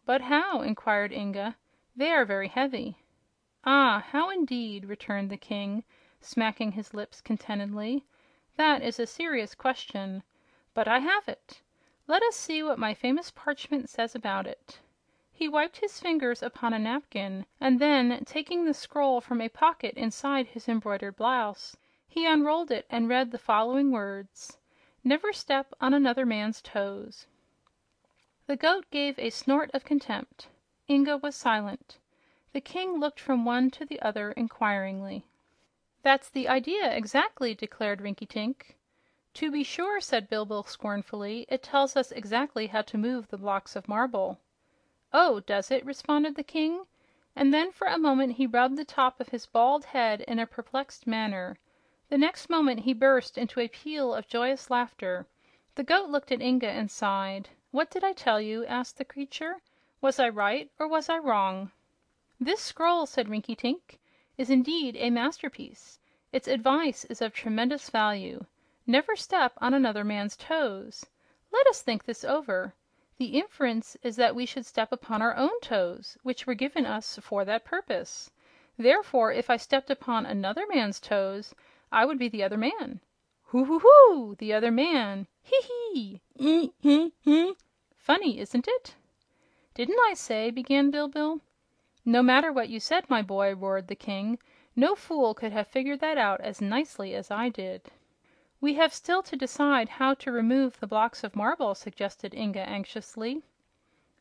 "But how?" inquired Inga. "They are very heavy." "Ah, how indeed?" returned the king, smacking his lips contentedly. "That is a serious question. But I have it. Let us see what my famous parchment says about it." He wiped his fingers upon a napkin, and then, taking the scroll from a pocket inside his embroidered blouse, he unrolled it and read the following words: "Never step on another man's toes." The goat gave a snort of contempt. Inga was silent. The king looked from one to the other inquiringly. "That's the idea, exactly," declared Rinkitink. "To be sure," said Bilbil scornfully. "It tells us exactly how to move the blocks of marble." "Oh, does it?" responded the king, and then for a moment he rubbed the top of his bald head in a perplexed manner. The next moment he burst into a peal of joyous laughter. The goat looked at Inga and sighed. "What did I tell you?" asked the creature. "Was I right or was I wrong?" "This scroll," said Rinkitink, "is indeed a masterpiece. Its advice is of tremendous value. Never step on another man's toes. Let us think this over. The inference is that we should step upon our own toes, which were given us for that purpose. Therefore, if I stepped upon another man's toes, I would be the other man. Hoo hoo hoo! The other man! Hee hee! Funny, isn't it?" "Didn't I say—" began Bilbil. "No matter what you said, my boy," roared the king. "No fool could have figured that out as nicely as I did." "We have still to decide how to remove the blocks of marble," suggested Inga anxiously.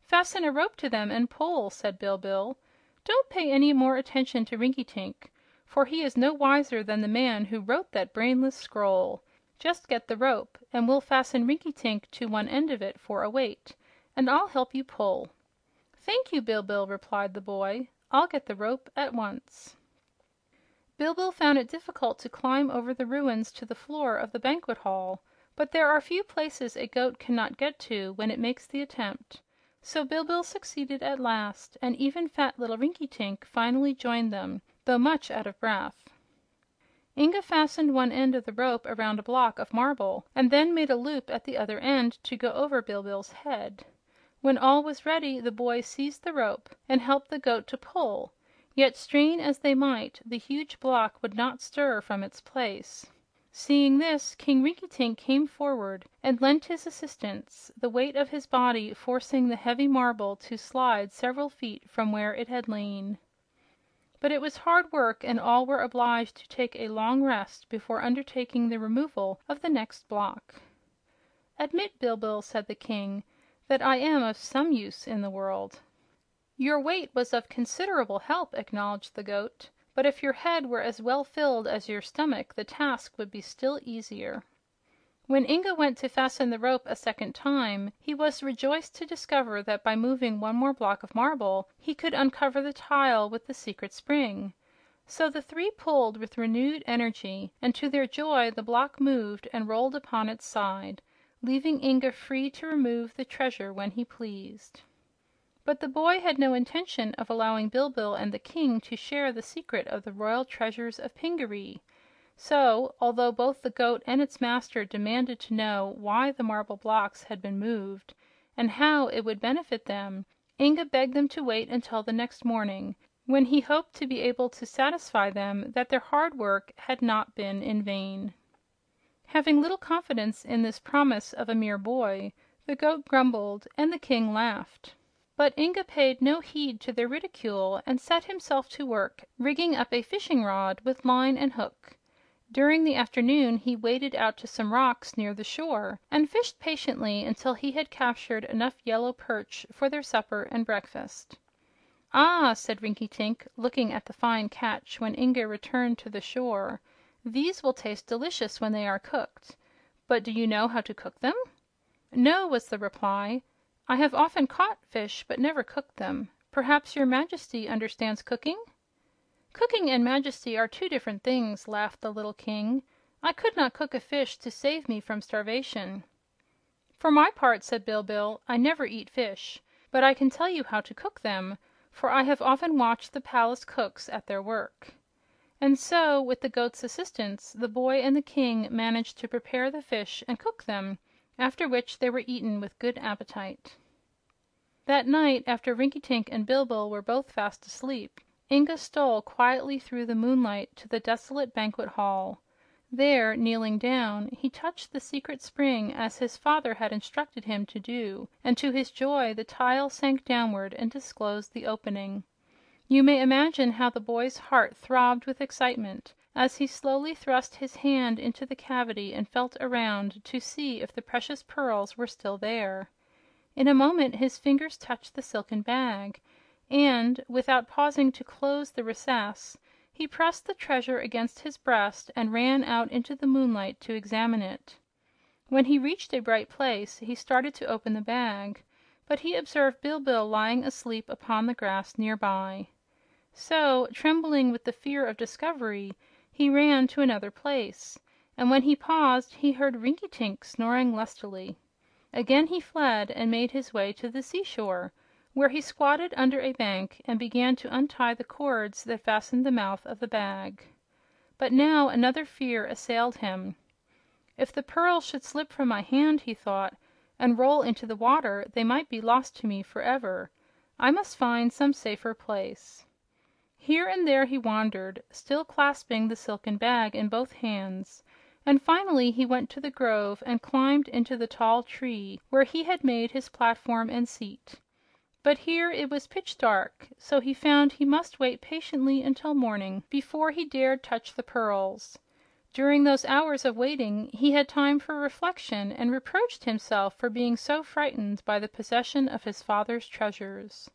"Fasten a rope to them and pull," said Bilbil. "Don't pay any more attention to Rinkitink, for he is no wiser than the man who wrote that brainless scroll. Just get the rope, and we'll fasten Rinkitink to one end of it for a weight, and I'll help you pull." "Thank you, Bilbil," replied the boy. "I'll get the rope at once." Bilbil found it difficult to climb over the ruins to the floor of the banquet hall, but there are few places a goat cannot get to when it makes the attempt. So Bilbil succeeded at last, and even fat little Rinkitink finally joined them, though much out of breath. Inga fastened one end of the rope around a block of marble and then made a loop at the other end to go over Bilbil's head. When all was ready, the boy seized the rope and helped the goat to pull. Yet, strain as they might, the huge block would not stir from its place. Seeing this, King Rinkitink came forward and lent his assistance, the weight of his body forcing the heavy marble to slide several feet from where it had lain. But it was hard work, and all were obliged to take a long rest before undertaking the removal of the next block. "Admit, Bilbil," said the king, "that I am of some use in the world." "Your weight was of considerable help," acknowledged the goat. "But if your head were as well filled as your stomach, the task would be still easier." When Inga went to fasten the rope a second time, he was rejoiced to discover that by moving one more block of marble he could uncover the tile with the secret spring. So the three pulled with renewed energy, and to their joy the block moved and rolled upon its side, leaving Inga free to remove the treasure when he pleased. But the boy had no intention of allowing Bilbil and the king to share the secret of the royal treasures of Pingaree. So, although both the goat and its master demanded to know why the marble blocks had been moved and how it would benefit them, Inga begged them to wait until the next morning, when he hoped to be able to satisfy them that their hard work had not been in vain. Having little confidence in this promise of a mere boy, the goat grumbled and the king laughed. But Inga paid no heed to their ridicule and set himself to work rigging up a fishing rod with line and hook. During the afternoon he waded out to some rocks near the shore and fished patiently until he had captured enough yellow perch for their supper and breakfast. "Ah," said Rinkitink, looking at the fine catch when Inga returned to the shore, "these will taste delicious when they are cooked. But do you know how to cook them?" "No," was the reply. "I have often caught fish, but never cooked them. Perhaps your Majesty understands cooking?" "Cooking and majesty are two different things," laughed the little king. "I could not cook a fish to save me from starvation." "For my part," said Bilbil, "I never eat fish, but I can tell you how to cook them, for I have often watched the palace cooks at their work." And so, with the goat's assistance, the boy and the king managed to prepare the fish and cook them, after which they were eaten with good appetite. That night, after Rinkitink and Bilbil were both fast asleep, Inga stole quietly through the moonlight to the desolate banquet hall. There, kneeling down, he touched the secret spring as his father had instructed him to do, and to his joy the tile sank downward and disclosed the opening. You may imagine how the boy's heart throbbed with excitement as he slowly thrust his hand into the cavity and felt around to see if the precious pearls were still there. In a moment his fingers touched the silken bag, and, without pausing to close the recess, he pressed the treasure against his breast and ran out into the moonlight to examine it. When he reached a bright place, he started to open the bag, but he observed Bilbil lying asleep upon the grass nearby. So, trembling with the fear of discovery, he ran to another place, and when he paused he heard Rinkitink snoring lustily. Again he fled and made his way to the seashore, where he squatted under a bank and began to untie the cords that fastened the mouth of the bag. But now another fear assailed him. If the pearls should slip from my hand, he thought, and roll into the water, they might be lost to me forever. I must find some safer place. Here and there he wandered, still clasping the silken bag in both hands, and finally he went to the grove and climbed into the tall tree where he had made his platform and seat. But here it was pitch dark, so he found he must wait patiently until morning before he dared touch the pearls. During those hours of waiting he had time for reflection and reproached himself for being so frightened by the possession of his father's treasures.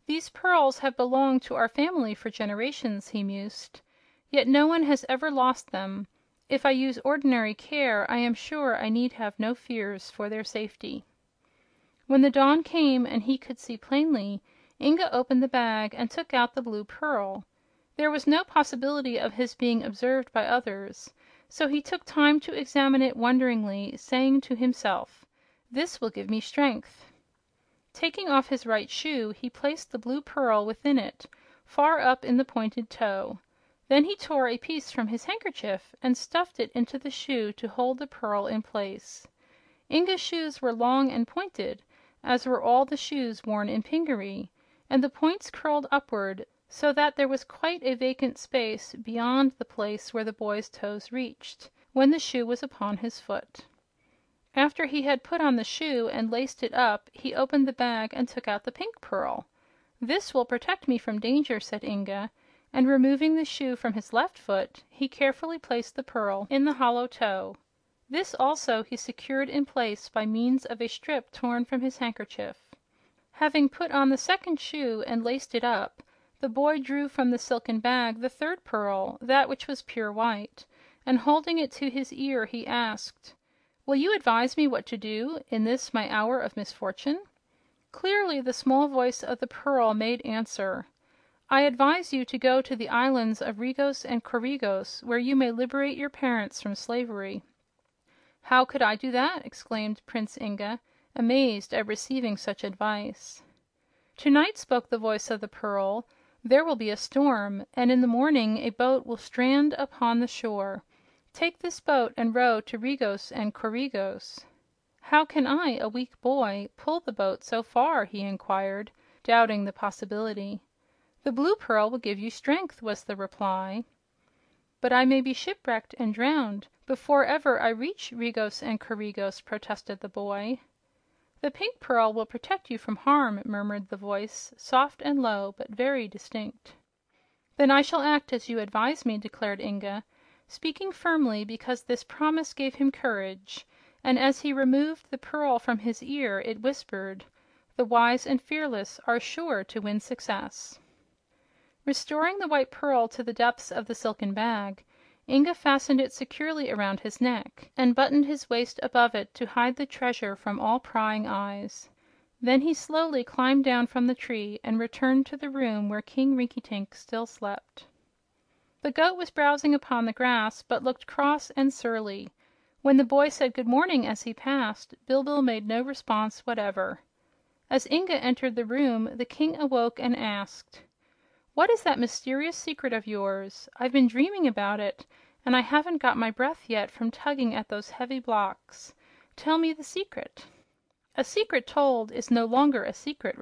"These pearls have belonged to our family for generations," he mused, "yet no one has ever lost them. If I use ordinary care, I am sure I need have no fears for their safety." When the dawn came and he could see plainly, Inga opened the bag and took out the blue pearl. There was no possibility of his being observed by others, so he took time to examine it wonderingly, saying to himself, "This will give me strength." Taking off his right shoe, he placed the blue pearl within it, far up in the pointed toe. Then he tore a piece from his handkerchief and stuffed it into the shoe to hold the pearl in place. Inga's shoes were long and pointed, as were all the shoes worn in Pingaree, and the points curled upward so that there was quite a vacant space beyond the place where the boy's toes reached, when the shoe was upon his foot. After he had put on the shoe and laced it up, he opened the bag and took out the pink pearl. "This will protect me from danger," said Inga, and removing the shoe from his left foot, he carefully placed the pearl in the hollow toe. This also he secured in place by means of a strip torn from his handkerchief. Having put on the second shoe and laced it up, the boy drew from the silken bag the third pearl, that which was pure white, and holding it to his ear, he asked, "Will you advise me what to do in this my hour of misfortune?" Clearly the small voice of the pearl made answer, "I advise you to go to the islands of Regos and Coregos, where you may liberate your parents from slavery." "How could I do that?" exclaimed Prince Inga, amazed at receiving such advice. "Tonight," spoke the voice of the pearl, "there will be a storm, and in the morning a boat will strand upon the shore. Take this boat and row to Regos and Coregos." "How can I, a weak boy, pull the boat so far?" he inquired, doubting the possibility. "The blue pearl will give you strength," was the reply. "But I may be shipwrecked and drowned before ever I reach Regos and Coregos," protested the boy. "The pink pearl will protect you from harm," murmured the voice, soft and low, but very distinct. "Then I shall act as you advise me," declared Inga, speaking firmly because this promise gave him courage, and as he removed the pearl from his ear, it whispered, "The wise and fearless are sure to win success." Restoring the white pearl to the depths of the silken bag, Inga fastened it securely around his neck and buttoned his waist above it to hide the treasure from all prying eyes. Then he slowly climbed down from the tree and returned to the room where King Rinkitink still slept. The goat was browsing upon the grass, but looked cross and surly. When the boy said good morning as he passed, Bilbil made no response whatever. As Inga entered the room, the king awoke and asked, "What is that mysterious secret of yours? I've been dreaming about it, and I haven't got my breath yet from tugging at those heavy blocks. Tell me the secret." "A secret told is no longer a secret,"